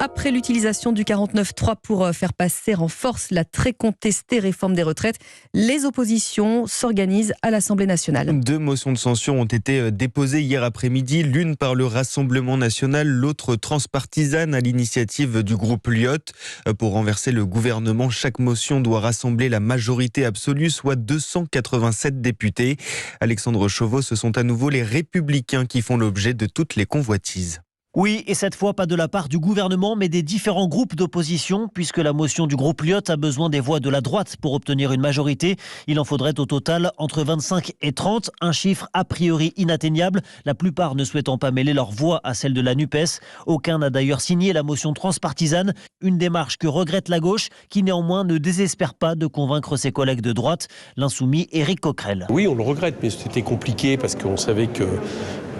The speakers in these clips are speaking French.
Après l'utilisation du 49.3 pour faire passer en force la très contestée réforme des retraites, les oppositions s'organisent à l'Assemblée nationale. 2 motions de censure ont été déposées hier après-midi, l'une par le Rassemblement national, l'autre transpartisane à l'initiative du groupe Lyot. Pour renverser le gouvernement, chaque motion doit rassembler la majorité absolue, soit 287 députés. Alexandre Chauveau, ce sont à nouveau les Républicains qui font l'objet de toutes les convoitises. Oui, et cette fois pas de la part du gouvernement, mais des différents groupes d'opposition, puisque la motion du groupe Lyot a besoin des voix de la droite pour obtenir une majorité. Il en faudrait au total entre 25 et 30, un chiffre a priori inatteignable, la plupart ne souhaitant pas mêler leur voix à celle de la NUPES. Aucun n'a d'ailleurs signé la motion transpartisane, une démarche que regrette la gauche, qui néanmoins ne désespère pas de convaincre ses collègues de droite. L'insoumis Éric Coquerel. Oui, on le regrette, mais c'était compliqué parce qu'on savait que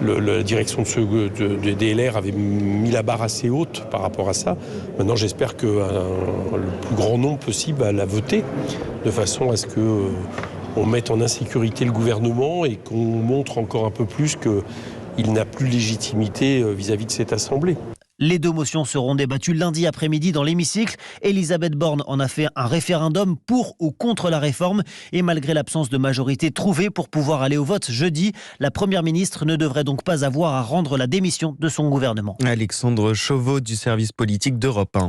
la direction des LR avait mis la barre assez haute par rapport à ça. Maintenant, j'espère que le plus grand nombre possible va la voter de façon à ce qu'on mette en insécurité le gouvernement et qu'on montre encore un peu plus qu'il n'a plus légitimité vis-à-vis de cette Assemblée. Les 2 motions seront débattues lundi après-midi dans l'hémicycle. Elisabeth Borne en a fait un référendum pour ou contre la réforme. Et malgré l'absence de majorité trouvée pour pouvoir aller au vote jeudi, la Première ministre ne devrait donc pas avoir à rendre la démission de son gouvernement. Alexandre Chauveau du service politique d'Europe 1.